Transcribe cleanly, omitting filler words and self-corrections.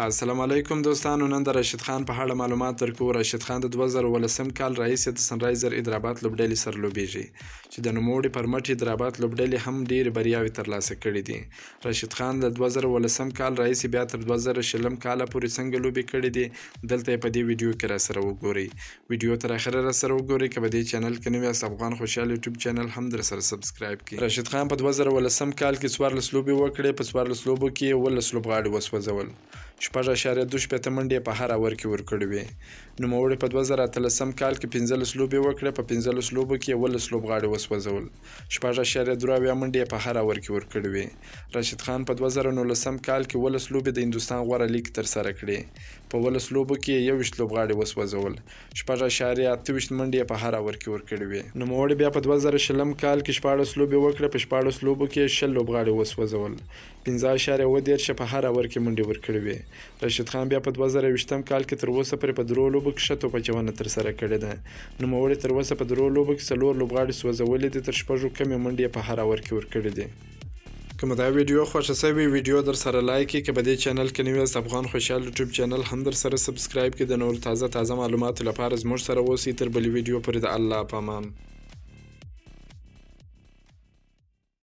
السلام علیکم دوستانو. نن د راشد خان په اړه معلومات درکو. راشد خان د 2018 کال راهیسې د سنرایزر حیدرآباد لوبډلې سره لوبیږي چې د نوموړي پر مټ حیدرآباد لوبډلې هم ډېرې بریاوې ترلاسه کړي دي. راشد خان د 2018 کال راهیسې بیا تر 2020 کال پورې څنګه لوبې کړي دي دلته په دې ویډیو کې راسره وګورئ. ویډیو تر اخره راسره وګورئ. که په دې چینل کې نوی یاست افغان خوشحال یوټیوب چینل هم درسره سبسکرایب کړئ. راشد خان په 2018 کال کې 14 لوبې وکړې. په 14 لوبو کې 18 لوبغاړي وسوځول. 6.2 منډې په هر اور کې ورکړې وې. نوموړي په 2018 کال کې 15 لوبې وکړې. په 15 لوبو کې 18 لوبغاړي وسوځول. 6.2 منډې په هر اور کې ورکړې وې. راشد خان په 2019 کال کې 18 لوبې د هندوستان غوره لیګ ترسره کړې. په 18 لوبو کې 21 لوبغاړي وسوځول. 6.28 منډې په هر اور کې ورکړې وې. نوموړي بیا په 2020 کال کې 14 لوبې وکړې. په 14 لوبو کې 6 لوبغاړي وسوځول. 15.8 په هر اور کې منډې ورکړې وې. راشد خان بیا په 2020 کال کې تر اوسه پورې په 3 لوبو کې ښه توپچونه ترسره کړې ده. نوموړي تر اوسه په 3 لوبو کې 4 لوبغاړي سوځولي دي. تر 6 کمې منډې په هر اور کې ورکړې دي. که مو دا ویډیو خوښه شوې ویډیو در سره لایک کړئ. که په دې چینل کې نوی یاست افغان خوشحال یوټیوب چینل هم در سره سبسکرایب کړئ. د نور تازه معلوماتو لپاره زموږ سره اوسئ. تر بلې ویډیو پورې د الله په امان.